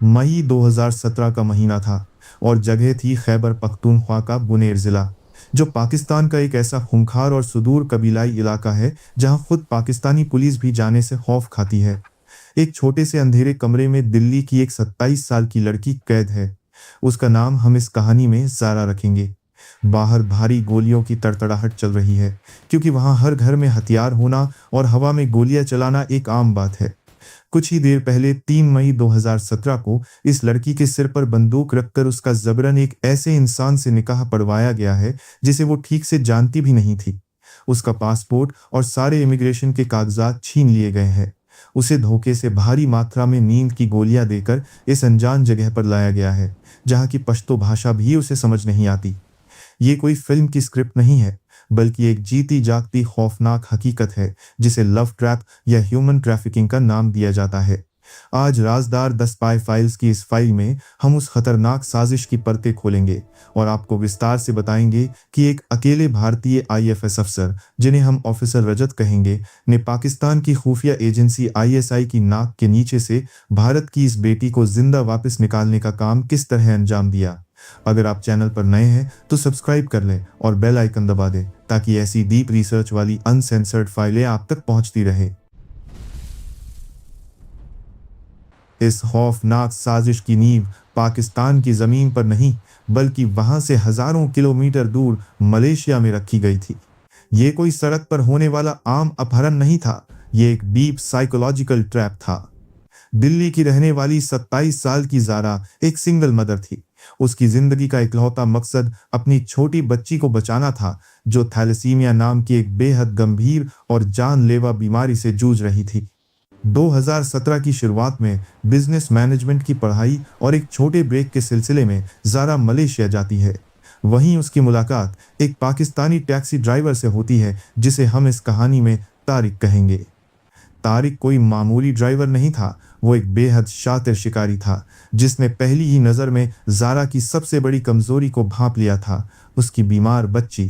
मई 2017 का महीना था और जगह थी खैबर पख्तूनख्वा का बुनेर ज़िला, जो पाकिस्तान का एक ऐसा खूंखार और सुदूर कबीलाई इलाका है जहां खुद पाकिस्तानी पुलिस भी जाने से खौफ खाती है। एक छोटे से अंधेरे कमरे में दिल्ली की एक 27 साल की लड़की कैद है। उसका नाम हम इस कहानी में ज़ारा रखेंगे। बाहर भारी गोलियों की तड़तड़ाहट चल रही है, क्योंकि वहां हर घर में हथियार होना और हवा में गोलियां चलाना एक आम बात है। कुछ ही देर पहले 3 मई 2017 को इस लड़की के सिर पर बंदूक रखकर उसका जबरन एक ऐसे इंसान से निकाह पढ़वाया गया है जिसे वो ठीक से जानती भी नहीं थी। उसका पासपोर्ट और सारे इमिग्रेशन के कागजात छीन लिए गए हैं। उसे धोखे से भारी मात्रा में नींद की गोलियां देकर इस अनजान जगह पर लाया गया है, जहां की पश्तो भाषा भी उसे समझ नहीं आती। ये कोई फिल्म की स्क्रिप्ट नहीं है, बल्कि एक जीती जागती खौफनाक हकीकत है जिसे लव ट्रैप या ह्यूमन ट्रैफिकिंग का नाम दिया जाता है। आज राजदार 10 स्पाई फाइल्स की इस फाइल में हम उस खतरनाक साजिश की परतें खोलेंगे और आपको विस्तार से बताएंगे कि एक अकेले भारतीय आईएफएस अफसर, जिन्हें हम ऑफिसर रजत कहेंगे, ने पाकिस्तान की खुफिया एजेंसी आईएसआई की नाक के नीचे से भारत की इस बेटी को जिंदा वापस निकालने का काम किस तरह अंजाम दिया। अगर आप चैनल पर नए हैं तो सब्सक्राइब कर लें और बेल आइकन दबा दें, ताकि ऐसी डीप रिसर्च वाली अनसेंसर्ड फाइलें आप तक पहुंचती रहे। इस खौफनाक साजिश की नींव पाकिस्तान की जमीन पर नहीं, बल्कि वहां से हजारों किलोमीटर दूर मलेशिया में रखी गई थी। ये कोई सड़क पर होने वाला आम अपहरण नहीं था, ये एक डीप साइकोलॉजिकल ट्रैप था। दिल्ली की रहने वाली 27 साल की ज़ारा एक सिंगल मदर थी। उसकी जिंदगी का इकलौता मकसद अपनी छोटी बच्ची को बचाना था, जो थैलेसीमिया नाम की एक बेहद गंभीर और जानलेवा बीमारी से जूझ रही थी। 2017 की शुरुआत में बिजनेस मैनेजमेंट की पढ़ाई और एक छोटे ब्रेक के सिलसिले में ज़ारा मलेशिया जाती है। वहीं उसकी मुलाकात एक पाकिस्तानी टैक्सी ड्राइवर से होती है, जिसे हम इस कहानी में तारिक कहेंगे। तारिक कोई मामूली ड्राइवर नहीं था, वो एक बेहद शातिर शिकारी था, जिसने पहली ही नज़र में ज़ारा की सबसे बड़ी कमज़ोरी को भांप लिया था, उसकी बीमार बच्ची।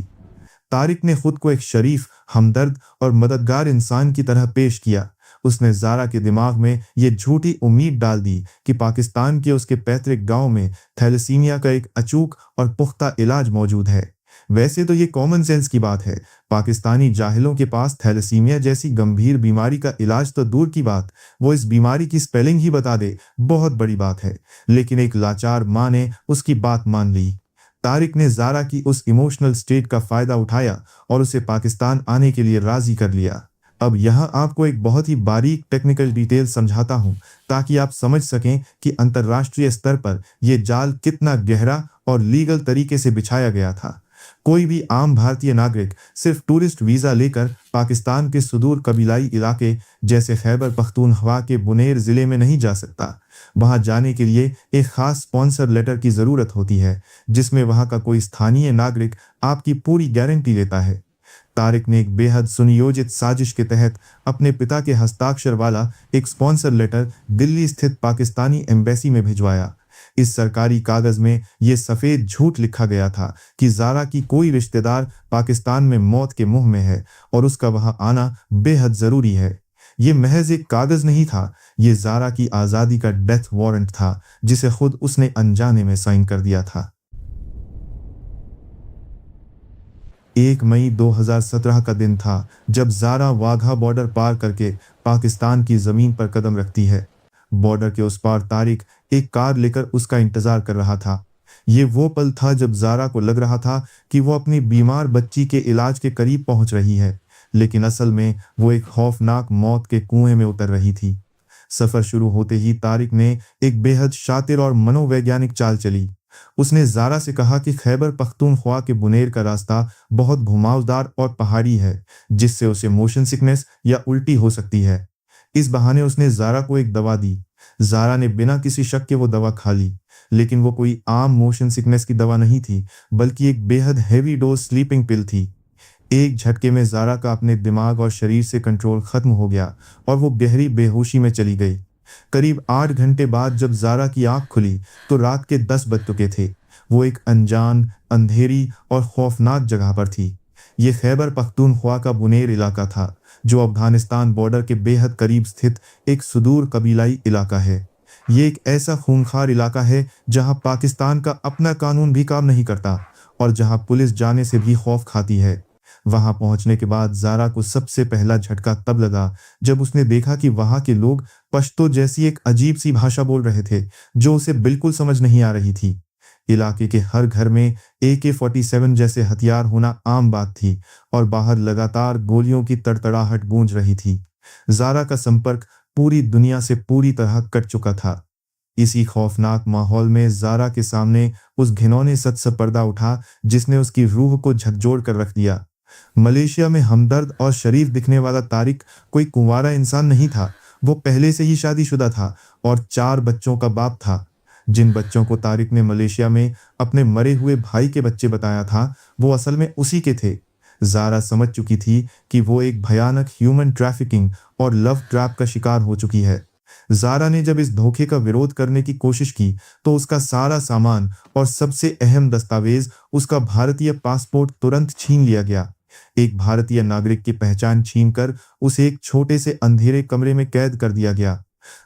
तारिक ने खुद को एक शरीफ, हमदर्द और मददगार इंसान की तरह पेश किया। उसने ज़ारा के दिमाग में ये झूठी उम्मीद डाल दी कि पाकिस्तान के उसके पैतृक गांव में थैलेसीमिया का एक अचूक और पुख्ता इलाज मौजूद है। वैसे तो ये कॉमन सेंस की बात है, पाकिस्तानी जाहिलों के पास थैलेसीमिया जैसी गंभीर बीमारी का इलाज तो दूर की बात, वो इस बीमारी की स्पेलिंग ही बता दे, बहुत बड़ी बात है। लेकिन एक लाचार माँ ने उसकी बात मान ली। तारिक ने ज़ारा की उस इमोशनल स्टेट का फ़ायदा उठाया और उसे पाकिस्तान आने के लिए राज़ी कर लिया। अब यहाँ आपको एक बहुत ही बारीक टेक्निकल डिटेल समझाता हूँ, ताकि आप समझ सकें कि अंतर्राष्ट्रीय स्तर पर यह जाल कितना गहरा और लीगल तरीके से बिछाया गया था। कोई भी आम भारतीय नागरिक सिर्फ टूरिस्ट वीज़ा लेकर पाकिस्तान के सुदूर कबीलाई इलाके जैसे खैबर पख्तूनख्वा के बुनेर ज़िले में नहीं जा सकता। वहां जाने के लिए एक खास स्पॉन्सर लेटर की ज़रूरत होती है, जिसमें वहां का कोई स्थानीय नागरिक आपकी पूरी गारंटी देता है। तारिक ने एक बेहद सुनियोजित साजिश के तहत अपने पिता के हस्ताक्षर वाला एक स्पॉन्सर लेटर दिल्ली स्थित पाकिस्तानी एम्बेसी में भिजवाया। इस सरकारी कागज में यह सफेद झूठ लिखा गया था कि ज़ारा की कोई रिश्तेदार पाकिस्तान में मौत के मुंह में है और उसका वहां आना बेहद जरूरी है। ये महज एक कागज नहीं था, ये ज़ारा की आज़ादी का डेथ वारंट था, जिसे खुद उसने अनजाने में साइन कर दिया था। 1 मई 2017 का दिन था जब ज़ारा वाघा बॉर्डर पार करके पाकिस्तान की ज़मीन पर कदम रखती है। बॉर्डर के उस पार तारिक एक कार लेकर उसका इंतजार कर रहा था। ये वो पल था जब ज़ारा को लग रहा था कि वो अपनी बीमार बच्ची के इलाज के करीब पहुंच रही है, लेकिन असल में वो एक खौफनाक मौत के कुएं में उतर रही थी। सफर शुरू होते ही तारिक ने एक बेहद शातिर और मनोवैज्ञानिक चाल चली। उसने ज़ारा से कहा कि खैबर पख्तूनख्वा के बुनेर का रास्ता बहुत घुमावदार और पहाड़ी है, जिससे उसे मोशन सिकनेस या उल्टी हो सकती है। इस बहाने उसने ज़ारा को एक दवा दी। ज़ारा ने बिना किसी शक के वो दवा खा ली, लेकिन वो कोई आम मोशन सिकनेस की दवा नहीं थी, बल्कि एक बेहद हैवी डोज स्लीपिंग पिल थी। एक झटके में ज़ारा का अपने दिमाग और शरीर से कंट्रोल खत्म हो गया और वो गहरी बेहोशी में चली गई। करीब 8 घंटे बाद जब ज़ारा की आंख खुली तो रात के 10 बज चुके थे। वो एक अनजान, अंधेरी और खौफनाक जगह पर थी। ये खैबर पख्तूनख्वा का बुनेर इलाका था, जो अफगानिस्तान बॉर्डर के बेहद करीब स्थित एक सुदूर कबीलाई इलाका है। ये एक ऐसा खूंखार इलाका है जहां पाकिस्तान का अपना कानून भी काम नहीं करता और जहां पुलिस जाने से भी खौफ खाती है। वहां पहुंचने के बाद जारा को सबसे पहला झटका तब लगा जब उसने देखा कि वहां के लोग पश्तो जैसी एक अजीब सी भाषा बोल रहे थे जो उसे बिल्कुल समझ नहीं आ रही थी। इलाके के हर घर में AK-47 जैसे हथियार होना आम बात थी और बाहर लगातार गोलियों की तड़तड़ाहट गूंज रही थी। जारा का संपर्क पूरी दुनिया से पूरी तरह कट चुका था। इसी खौफनाक माहौल में जारा के सामने उस घिनौने सच सा पर्दा उठा जिसने उसकी रूह को झकझोर कर रख दिया। मलेशिया में हमदर्द और शरीफ दिखने वाला तारिक कोई कुंवारा इंसान नहीं था। वो पहले से ही शादीशुदा था और 4 बच्चों का बाप था। जिन बच्चों को तारिक ने मलेशिया में अपने मरे हुए भाई के बच्चे बताया था, वो असल में उसी के थे। जारा समझ चुकी थी कि वो एक भयानक ह्यूमन ट्रैफिकिंग और लव ट्रैप का शिकार हो चुकी है। जारा ने जब इस धोखे का विरोध करने की कोशिश की तो उसका सारा सामान और सबसे अहम दस्तावेज, उसका भारतीय पासपोर्ट तुरंत छीन लिया गया। एक भारतीय नागरिक की पहचान छीनकर उसे एक छोटे से अंधेरे कमरे में कैद कर दिया गया।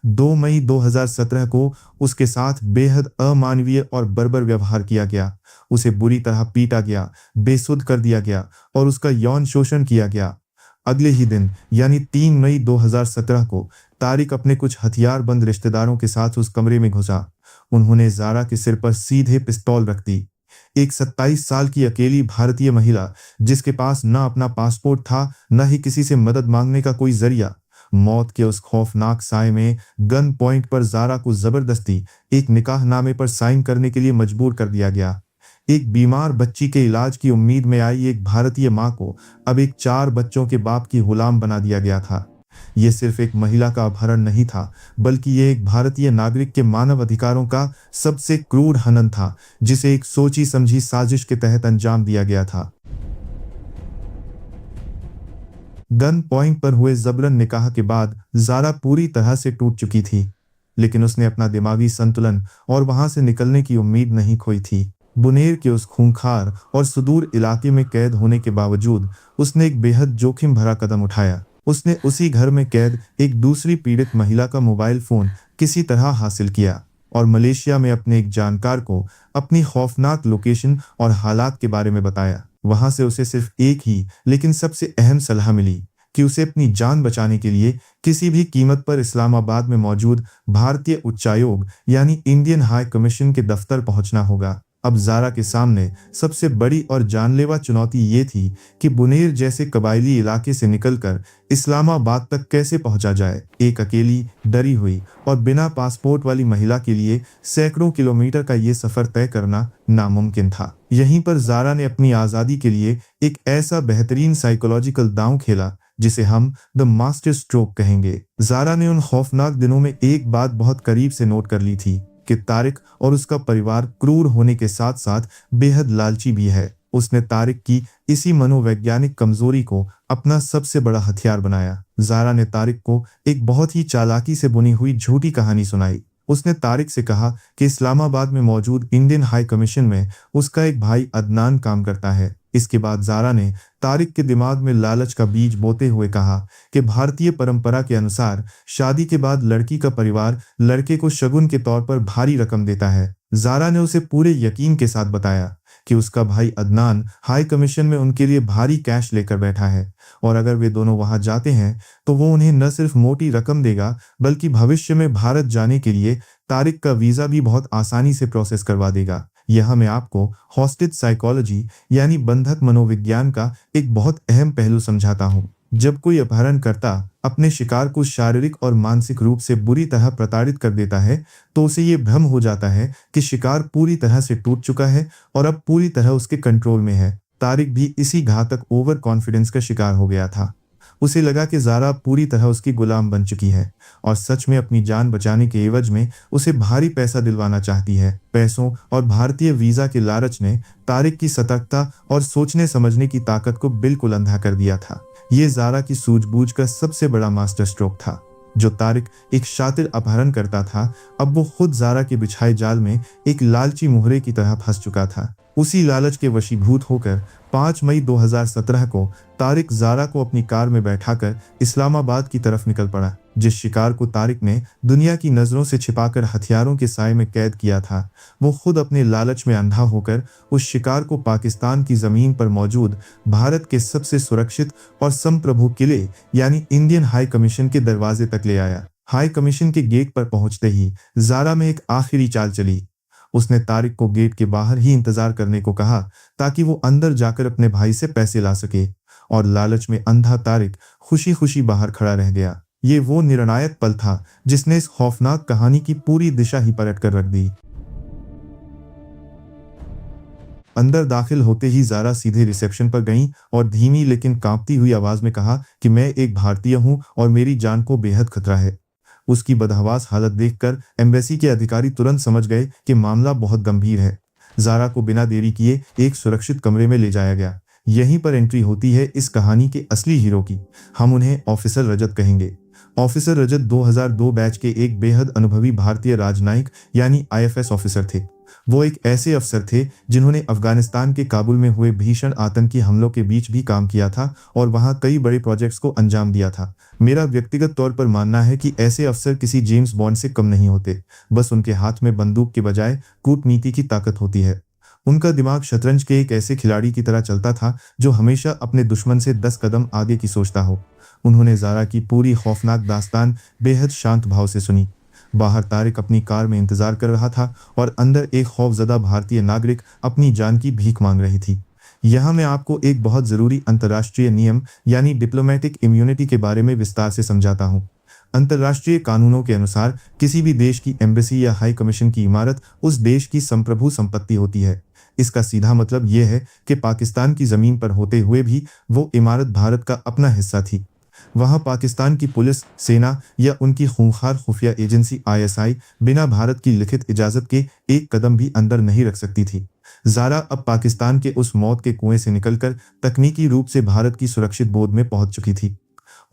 2 मई 2017 को उसके साथ बेहद अमानवीय और बर्बर व्यवहार किया गया। उसे बुरी तरह पीटा गया, बेसुध कर दिया गया और उसका यौन शोषण किया गया। अगले ही दिन यानी 3 मई 2017 को तारिक अपने कुछ हथियारबंद रिश्तेदारों के साथ उस कमरे में घुसा। उन्होंने जारा के सिर पर सीधे पिस्तौल रख दी। एक 27 साल की अकेली भारतीय महिला जिसके पास न अपना पासपोर्ट था न ही किसी से मदद मांगने का कोई जरिया। मौत के उस खौफनाक साए में गन पॉइंट पर जारा को जबरदस्ती एक निकाहनामे पर साइन करने के लिए मजबूर कर दिया गया। एक बीमार बच्ची के इलाज की उम्मीद में आई एक भारतीय मां को अब एक 4 बच्चों के बाप की गुलाम बना दिया गया था। ये सिर्फ एक महिला का अपहरण नहीं था, बल्कि ये एक भारतीय नागरिक के मानव अधिकारों का सबसे क्रूर हनन था जिसे एक सोची समझी साजिश के तहत अंजाम दिया गया था। गन पॉइंट पर हुए जबरन निकाह के बाद जारा पूरी तरह से टूट चुकी थी, लेकिन उसने अपना दिमागी संतुलन और वहां से निकलने की उम्मीद नहीं खोई थी। बुनेर के उस खूंखार और सुदूर इलाके में कैद होने के बावजूद उसने एक बेहद जोखिम भरा कदम उठाया। उसने उसी घर में कैद एक दूसरी पीड़ित महिला का मोबाइल फोन किसी तरह हासिल किया और मलेशिया में अपने एक जानकार को अपनी खौफनाक लोकेशन और हालात के बारे में बताया। वहां से उसे सिर्फ एक ही लेकिन सबसे अहम सलाह मिली कि उसे अपनी जान बचाने के लिए किसी भी कीमत पर इस्लामाबाद में मौजूद भारतीय उच्चायोग यानी इंडियन हाई कमीशन के दफ्तर पहुंचना होगा। अब जारा के सामने सबसे बड़ी और जानलेवा चुनौती ये थी कि बुनेर जैसे कबायली इलाके से निकलकर इस्लामाबाद तक कैसे पहुंचा जाए। एक अकेली, डरी हुई और बिना पासपोर्ट वाली महिला के लिए सैकड़ों किलोमीटर का ये सफर तय करना नामुमकिन था। यहीं पर जारा ने अपनी आज़ादी के लिए एक ऐसा बेहतरीन साइकोलॉजिकल दांव खेला जिसे हम द मास्टर स्ट्रोक कहेंगे। जारा ने उन खौफनाक दिनों में एक बात बहुत करीब से नोट कर ली थी कि तारिक और उसका परिवार क्रूर होने के साथ साथ बेहद लालची भी है। उसने तारिक की इसी मनोवैज्ञानिक कमजोरी को अपना सबसे बड़ा हथियार बनाया। जारा ने तारिक को एक बहुत ही चालाकी से बुनी हुई झूठी कहानी सुनाई। उसने तारिक से कहा कि इस्लामाबाद में मौजूद इंडियन हाई कमीशन में उसका एक भाई अदनान काम करता है। इसके बाद जारा ने तारिक के दिमाग में लालच का बीज बोते हुए कहा कि भारतीय परंपरा के अनुसार शादी के बाद लड़की का परिवार लड़के को शगुन के तौर पर भारी रकम देता है। जारा ने उसे पूरे यकीन के साथ बताया कि उसका भाई अदनान हाई कमीशन में उनके लिए भारी कैश लेकर बैठा है और अगर वे दोनों वहां जाते हैं तो वो उन्हें न सिर्फ मोटी रकम देगा बल्कि भविष्य में भारत जाने के लिए तारिक का वीजा भी बहुत आसानी से प्रोसेस करवा देगा। यह मैं आपको हॉस्टेज साइकोलॉजी यानी बंधक मनोविज्ञान का एक बहुत अहम पहलू समझाता हूँ। जब कोई अपहरणकर्ता अपने शिकार को शारीरिक और मानसिक रूप से बुरी तरह प्रताड़ित कर देता है तो उसे ये भ्रम हो जाता है कि शिकार पूरी तरह से टूट चुका है और अब पूरी तरह उसके कंट्रोल में है। तारिक भी इसी घातक ओवर कॉन्फिडेंस का शिकार हो गया था। उसे लगा कि जारा पूरी तरह उसकी गुलाम बन चुकी है और सच में अपनी जान बचाने के एवज में उसे भारी पैसा दिलवाना चाहती है। पैसों और भारतीय वीजा के लालच ने तारिक की सतर्कता और सोचने समझने की ताकत को बिल्कुल अंधा कर दिया था। ये जारा की सूझबूझ का सबसे बड़ा मास्टर स्ट्रोक था। जो तारिक एक शातिर अपहरण करता था, अब वो खुद जारा के बिछाए जाल में एक लालची मुहरे की तरह फंस चुका था। उसी लालच के वशीभूत होकर 5 मई 2017 को तारिक जारा को अपनी कार में बैठाकर इस्लामाबाद की तरफ निकल पड़ा। जिस शिकार को तारिक ने दुनिया की नजरों से छिपाकर हथियारों के साए में कैद किया था, वो खुद अपने लालच में अंधा होकर उस शिकार को पाकिस्तान की जमीन पर मौजूद भारत के सबसे सुरक्षित और संप्रभु किले यानी इंडियन हाई कमीशन के दरवाजे तक ले आया। हाई कमीशन के गेट पर पहुंचते ही जारा में एक आखिरी चाल चली। उसने तारिक को गेट के बाहर ही इंतजार करने को कहा ताकि वो अंदर जाकर अपने भाई से पैसे ला सके, और लालच में अंधा तारिक खुशी खुशी बाहर खड़ा रह गया। ये वो निर्णायक पल था जिसने इस खौफनाक कहानी की पूरी दिशा ही पलट कर रख दी। अंदर दाखिल होते ही जारा सीधे रिसेप्शन पर गईं और धीमी लेकिन कांपती हुई आवाज में कहा कि मैं एक भारतीय हूं और मेरी जान को बेहद खतरा है। उसकी बदहवास हालत देखकर एम्बेसी के अधिकारी तुरंत समझ गए कि मामला बहुत गंभीर है। जारा को बिना देरी किए एक सुरक्षित कमरे में ले जाया गया। यहीं पर एंट्री होती है इस कहानी के असली हीरो की। हम उन्हें ऑफिसर रजत कहेंगे। ऑफिसर रजत 2002 बैच के एक बेहद अनुभवी भारतीय राजनयिक यानी आईएफएस ऑफिसर थे। वो एक ऐसे अफसर थे जिन्होंने अफगानिस्तान के काबुल में हुए भीषण आतंकी हमलों के बीच भी काम किया था और वहां कई बड़े प्रोजेक्ट्स को अंजाम दिया था। मेरा व्यक्तिगत तौर पर मानना है कि ऐसे अफसर किसी जेम्स बॉन्ड से कम नहीं होते, बस उनके हाथ में बंदूक के बजाय कूटनीति की ताकत होती है। उनका दिमाग शतरंज के एक ऐसे खिलाड़ी की तरह चलता था जो हमेशा अपने दुश्मन से 10 कदम आगे की सोचता हो। उन्होंने जारा की पूरी खौफनाक दास्तान बेहद शांत भाव से सुनी। बाहर तारिक अपनी कार में इंतजार कर रहा था और अंदर एक खौफजदा भारतीय नागरिक अपनी जान की भीख मांग रही थी। यहाँ मैं आपको एक बहुत जरूरी अंतर्राष्ट्रीय नियम यानी डिप्लोमेटिक इम्यूनिटी के बारे में विस्तार से समझाता हूँ। अंतर्राष्ट्रीय कानूनों के अनुसार किसी भी देश की एम्बेसी या हाई कमीशन की इमारत उस देश की संप्रभु संपत्ति होती है। इसका सीधा मतलब यह है कि पाकिस्तान की जमीन पर होते हुए भी वो इमारत भारत का अपना हिस्सा थी। वहां पाकिस्तान की पुलिस, सेना या उनकी खूंखार खुफिया एजेंसी आईएसआई बिना भारत की लिखित इजाजत के एक कदम भी अंदर नहीं रख सकती थी। जारा अब पाकिस्तान के उस मौत के कुएं से निकलकर तकनीकी रूप से भारत की सुरक्षित बोध में पहुंच चुकी थी।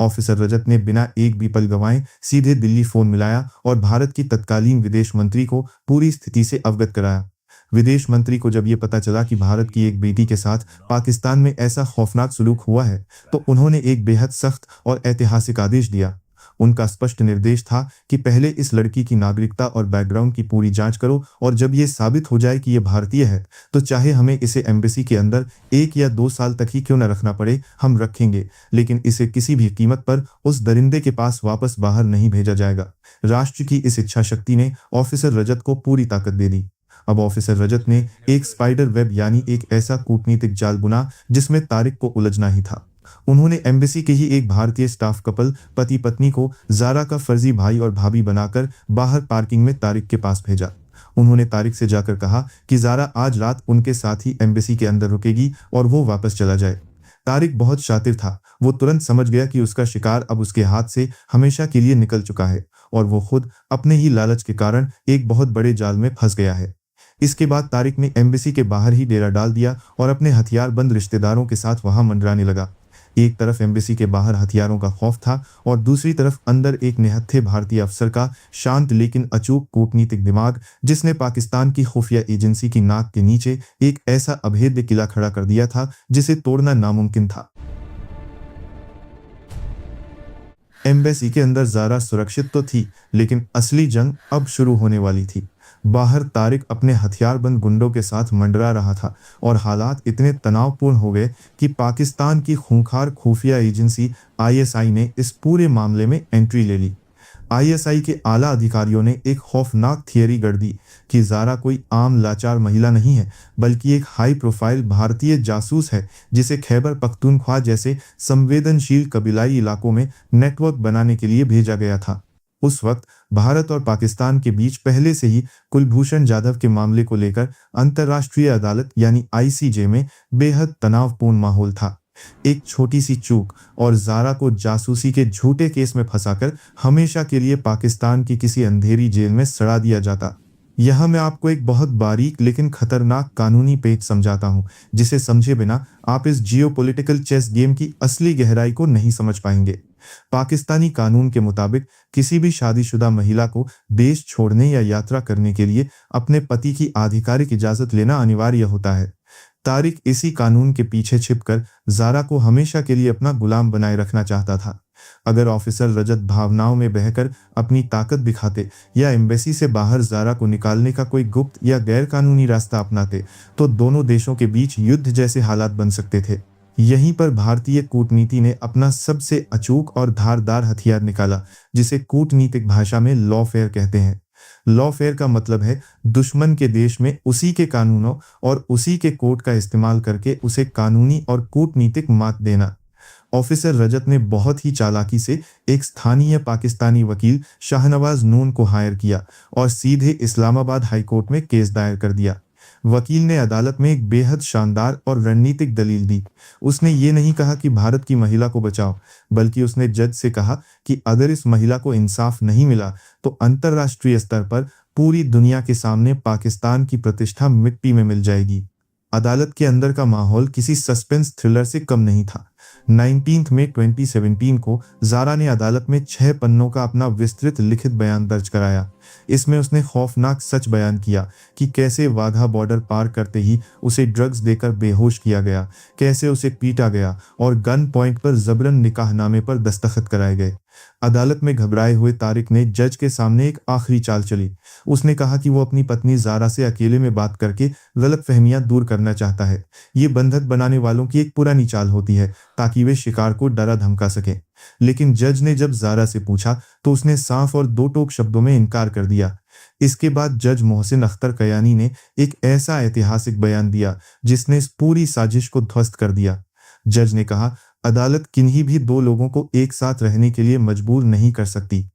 ऑफिसर रजत ने बिना एक भी पल गंवाए सीधे दिल्ली फोन मिलाया और भारत की तत्कालीन विदेश मंत्री को पूरी स्थिति से अवगत कराया। विदेश मंत्री को जब ये पता चला कि भारत की एक बेटी के साथ पाकिस्तान में ऐसा खौफनाक सलूक हुआ है, तो उन्होंने एक बेहद सख्त और ऐतिहासिक आदेश दिया। उनका स्पष्ट निर्देश था कि पहले इस लड़की की नागरिकता और बैकग्राउंड की पूरी जांच करो, और जब ये साबित हो जाए कि ये भारतीय है तो चाहे हमें इसे एम्बेसी के अंदर 1 या 2 साल तक ही क्यों न रखना पड़े, हम रखेंगे, लेकिन इसे किसी भी कीमत पर उस दरिंदे के पास वापस बाहर नहीं भेजा जाएगा। राष्ट्र की इस इच्छा शक्ति ने ऑफिसर रजत को पूरी ताकत दे दी। अब ऑफिसर रजत ने एक स्पाइडर वेब यानी एक ऐसा कूटनीतिक जाल बुना जिसमें तारिक को उलझना ही था। उन्होंने एम्बेसी के ही एक भारतीय स्टाफ कपल पति पत्नी को जारा का फर्जी भाई और भाभी बनाकर बाहर पार्किंग में तारिक के पास भेजा। उन्होंने तारिक से जाकर कहा कि जारा आज रात उनके साथ ही एम्बेसी के अंदर रुकेगी और वो वापस चला जाए। तारिक बहुत शातिर था। वो तुरंत समझ गया कि उसका शिकार अब उसके हाथ से हमेशा के लिए निकल चुका है और वो खुद अपने ही लालच के कारण एक बहुत बड़े जाल में फंस गया है। इसके बाद तारिक ने एम्बेसी के बाहर ही डेरा डाल दिया और अपने हथियारबंद रिश्तेदारों के साथ वहां मंडराने लगा। एक तरफ एम्बेसी के बाहर हथियारों का खौफ था और दूसरी तरफ अंदर एक निहत्थे भारतीय अफसर का शांत लेकिन अचूक कूटनीतिक दिमाग, जिसने पाकिस्तान की खुफिया एजेंसी की नाक के नीचे एक ऐसा अभेद्य किला खड़ा कर दिया था जिसे तोड़ना नामुमकिन था। एम्बेसी के अंदर जारा सुरक्षित तो थी, लेकिन असली जंग अब शुरू होने वाली थी। बाहर तारिक अपने हथियारबंद गुंडों के साथ मंडरा रहा था और हालात इतने तनावपूर्ण हो गए कि पाकिस्तान की खूंखार खुफिया एजेंसी आईएसआई ने इस पूरे मामले में एंट्री ले ली। आईएसआई के आला अधिकारियों ने एक खौफनाक थियरी गढ़ दी कि जारा कोई आम लाचार महिला नहीं है, बल्कि एक हाई प्रोफाइल भारतीय जासूस है जिसे खैबर पख्तूनख्वा जैसे संवेदनशील कबीलाई इलाकों में नेटवर्क बनाने के लिए भेजा गया था। उस वक्त भारत और पाकिस्तान के बीच पहले से ही कुलभूषण जाधव के मामले को लेकर अंतर्राष्ट्रीय अदालत यानी आईसीजे में बेहद तनावपूर्ण माहौल था। एक छोटी सी चूक और जारा को जासूसी के झूठे केस में फंसाकर हमेशा के लिए पाकिस्तान की किसी अंधेरी जेल में सड़ा दिया जाता। यहाँ मैं आपको एक बहुत बारीक लेकिन खतरनाक कानूनी पेच समझाता हूँ, जिसे समझे बिना आप इस जियोपॉलिटिकल चेस गेम की असली गहराई को नहीं समझ पाएंगे। पाकिस्तानी कानून के मुताबिक किसी भी शादीशुदा महिला को देश छोड़ने या यात्रा करने के लिए अपने पति की आधिकारिक इजाजत लेना अनिवार्य होता है। तारिक इसी कानून के पीछे छिपकर जारा को हमेशा के लिए अपना गुलाम बनाए रखना चाहता था। अगर ऑफिसर रजत भावनाओं में बहकर अपनी ताकत दिखाते या एम्बेसी से बाहर जारा को निकालने का कोई गुप्त या गैरकानूनी रास्ता अपनाते तो दोनों देशों के बीच युद्ध जैसे हालात बन सकते थे। यहीं पर भारतीय कूटनीति ने अपना सबसे अचूक और धारदार हथियार निकाला, जिसे कूटनीतिक भाषा में लॉफेयर कहते हैं। लॉफेयर का मतलब है दुश्मन के देश में उसी के कानूनों और उसी के कोड का इस्तेमाल करके उसे कानूनी और कूटनीतिक मात देना। ऑफिसर रजत ने बहुत ही चालाकी से एक स्थानीय पाकिस्तानी वकील शाहनवाज नून को हायर किया और सीधे इस्लामाबाद हाईकोर्ट में केस दायर कर दिया। वकील ने अदालत में एक बेहद शानदार और रणनीतिक दलील दी। उसने ये नहीं कहा कि भारत की महिला को बचाओ, बल्कि उसने जज से कहा कि अगर इस महिला को इंसाफ नहीं मिला तो अंतर्राष्ट्रीय स्तर पर पूरी दुनिया के सामने पाकिस्तान की प्रतिष्ठा मिट्टी में मिल जाएगी। अदालत के अंदर का माहौल किसी सस्पेंस थ्रिलर से कम नहीं था। 19 मई 2017 को जारा ने अदालत में 6 पन्नों का अपना विस्तृत लिखित बयान दर्ज कराया। इसमें उसने खौफनाक सच बयान किया कि कैसे वाघा बॉर्डर पार करते ही उसे ड्रग्स देकर बेहोश किया गया, कैसे उसे पीटा गया और गन पॉइंट पर जबरन निकाहनामे पर दस्तखत कराए गए। अदालत में घबराए हुए तारिक ने जज के सामने एक आखिरी चाल चली। उसने कहा कि वो अपनी पत्नी जारा से अकेले में बात करके गलतफहमियां दूर करना चाहता है। ये बंधक बनाने वालों की एक पुरानी चाल होती है ताकि वे शिकार को डरा धमका सके। लेकिन जज ने जब जारा से पूछा तो उसने साफ और दो टोक शब्दों में इनकार कर दिया। इसके बाद जज मोहसिन अख्तर कयानी ने एक ऐसा ऐतिहासिक बयान दिया जिसने इस पूरी साजिश को ध्वस्त कर दिया। जज ने कहा, अदालत किन्हीं भी दो लोगों को एक साथ रहने के लिए मजबूर नहीं कर सकती।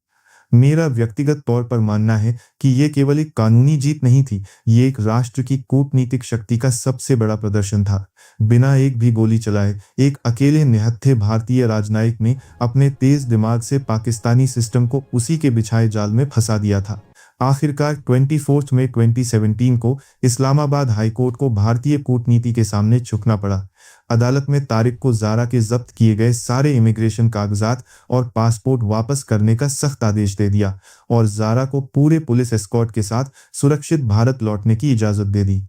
मेरा व्यक्तिगत तौर पर मानना है कि ये केवल एक कानूनी जीत नहीं थी, ये एक राष्ट्र की कूटनीतिक शक्ति का सबसे बड़ा प्रदर्शन था। बिना एक भी गोली चलाए एक अकेले निहत्थे भारतीय राजनयिक ने अपने तेज दिमाग से पाकिस्तानी सिस्टम को उसी के बिछाए जाल में फंसा दिया था। आखिरकार 24 मई 2017 को इस्लामाबाद हाईकोर्ट को भारतीय कूटनीति के सामने झुकना पड़ा। अदालत में तारिक को जारा के जब्त किए गए सारे इमिग्रेशन कागजात और पासपोर्ट वापस करने का सख्त आदेश दे दिया और जारा को पूरे पुलिस एस्कॉर्ट के साथ सुरक्षित भारत लौटने की इजाजत दे दी।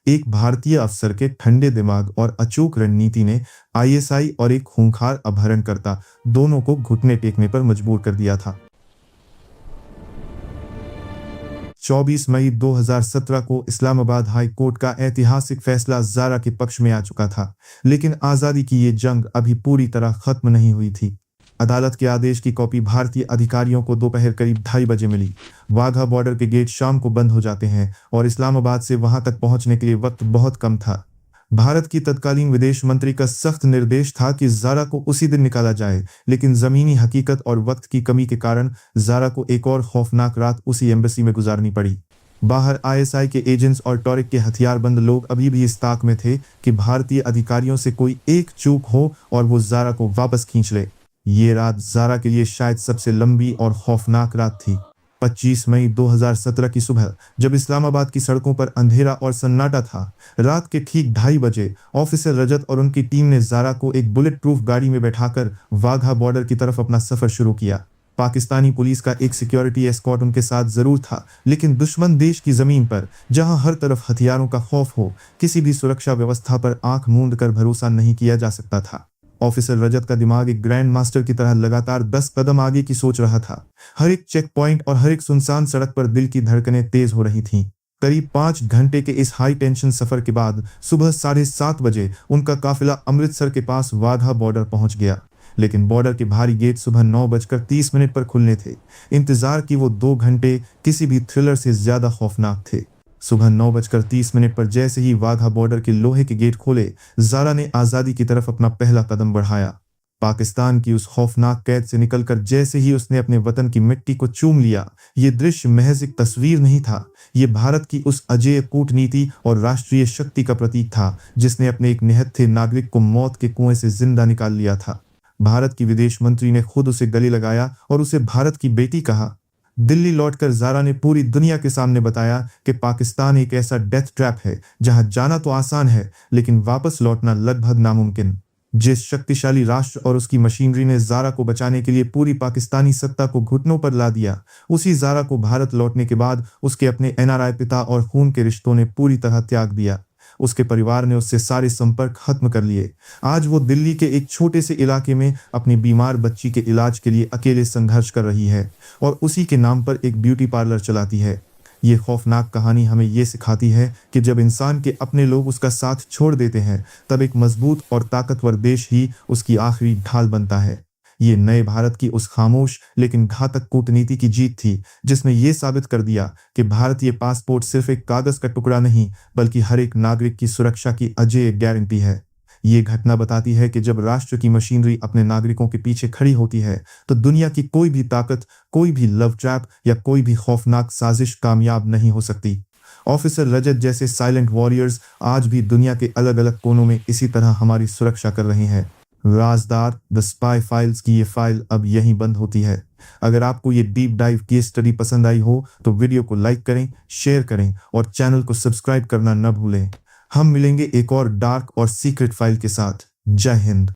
एक भारतीय अफसर के ठंडे दिमाग और अचूक रणनीति ने आईएसआई और एक खूंखार अपहरणकर्ता दोनों को घुटने टेकने पर मजबूर कर दिया था। 24 मई 2017 को इस्लामाबाद हाई कोर्ट का ऐतिहासिक फैसला जारा के पक्ष में आ चुका था, लेकिन आज़ादी की ये जंग अभी पूरी तरह खत्म नहीं हुई थी। अदालत के आदेश की कॉपी भारतीय अधिकारियों को दोपहर करीब 2:30 बजे मिली। वाघा बॉर्डर के गेट शाम को बंद हो जाते हैं और इस्लामाबाद से वहां तक पहुंचने के लिए वक्त बहुत कम था। भारत की तत्कालीन विदेश मंत्री का सख्त निर्देश था कि जारा को उसी दिन निकाला जाए, लेकिन जमीनी हकीकत और वक्त की कमी के कारण जारा को एक और खौफनाक रात उसी एम्बेसी में गुजारनी पड़ी। बाहर आईएसआई के एजेंट्स और टॉरिक के हथियारबंद लोग अभी भी इस ताक में थे कि भारतीय अधिकारियों से कोई एक चूक हो और वो जारा को वापस खींच ले। ये रात जारा के लिए शायद सबसे लंबी और खौफनाक रात थी। 25 मई 2017 की सुबह जब इस्लामाबाद की सड़कों पर अंधेरा और सन्नाटा था, रात के ठीक 2:30 बजे ऑफिसर रजत और उनकी टीम ने जारा को एक बुलेट प्रूफ गाड़ी में बैठाकर वाघा बॉर्डर की तरफ अपना सफर शुरू किया। पाकिस्तानी पुलिस का एक सिक्योरिटी एस्कॉर्ट उनके साथ जरूर था, लेकिन दुश्मन देश की जमीन पर जहां हर तरफ हथियारों का खौफ हो, किसी भी सुरक्षा व्यवस्था पर आंख मूंद कर भरोसा नहीं किया जा सकता था। ऑफिसर रजत का दिमाग एक ग्रैंड मास्टर की तरह लगातार 10 कदम आगे की सोच रहा था। हर एक चेक पॉइंट और हर एक सुनसान सड़क पर दिल की धड़कनें तेज हो रही थीं। करीब 5 घंटे के इस हाई टेंशन सफर के बाद सुबह 7:30 बजे उनका काफिला अमृतसर के पास वाघा बॉर्डर पहुंच गया, लेकिन बॉर्डर के भारी गेट सुबह 9:30 पर खुलने थे। इंतजार की वो 2 घंटे किसी भी थ्रिलर से ज्यादा खौफनाक थे। सुबह 9:30 पर जैसे ही वाघा बॉर्डर के लोहे के गेट खोले, जारा ने आजादी की तरफ अपना पहला कदम बढ़ाया। पाकिस्तान की उस खौफनाक कैद से निकलकर जैसे ही उसने अपने वतन की मिट्टी को चूम लिया, ये दृश्य महज एक तस्वीर नहीं था, ये भारत की उस अजेय कूटनीति और राष्ट्रीय शक्ति का प्रतीक था जिसने अपने एक निहत्थे नागरिक को मौत के कुएं से जिंदा निकाल लिया था। भारत की विदेश मंत्री ने खुद उसे गले लगाया और उसे भारत की बेटी कहा। दिल्ली लौटकर जारा ने पूरी दुनिया के सामने बताया कि पाकिस्तान एक ऐसा डेथ ट्रैप है जहां जाना तो आसान है, लेकिन वापस लौटना लगभग नामुमकिन। जिस शक्तिशाली राष्ट्र और उसकी मशीनरी ने जारा को बचाने के लिए पूरी पाकिस्तानी सत्ता को घुटनों पर ला दिया, उसी जारा को भारत लौटने के बाद उसके अपने एनआरआई पिता और खून के रिश्तों ने पूरी तरह त्याग दिया। उसके परिवार ने उससे सारे संपर्क खत्म कर लिए। आज वो दिल्ली के एक छोटे से इलाके में अपनी बीमार बच्ची के इलाज के लिए अकेले संघर्ष कर रही है और उसी के नाम पर एक ब्यूटी पार्लर चलाती है। ये खौफनाक कहानी हमें ये सिखाती है कि जब इंसान के अपने लोग उसका साथ छोड़ देते हैं, तब एक मजबूत और ताकतवर देश ही उसकी आखिरी ढाल बनता है। ये नए भारत की उस खामोश लेकिन घातक कूटनीति की जीत थी, जिसने ये साबित कर दिया कि भारतीय पासपोर्ट सिर्फ एक कागज का टुकड़ा नहीं, बल्कि हर एक नागरिक की सुरक्षा की अजेय गारंटी है। ये घटना बताती है कि जब राष्ट्र की मशीनरी अपने नागरिकों के पीछे खड़ी होती है, तो दुनिया की कोई भी ताकत, कोई भी लव ट्रैप या कोई भी खौफनाक साजिश कामयाब नहीं हो सकती। ऑफिसर रजत जैसे साइलेंट वॉरियर्स आज भी दुनिया के अलग अलग कोनों में इसी तरह हमारी सुरक्षा कर रहे हैं। राजदार द स्पाई फाइल्स की ये फाइल अब यहीं बंद होती है। अगर आपको ये डीप डाइव केस स्टडी पसंद आई हो तो वीडियो को लाइक करें, शेयर करें और चैनल को सब्सक्राइब करना न भूलें। हम मिलेंगे एक और डार्क और सीक्रेट फाइल के साथ। जय हिंद।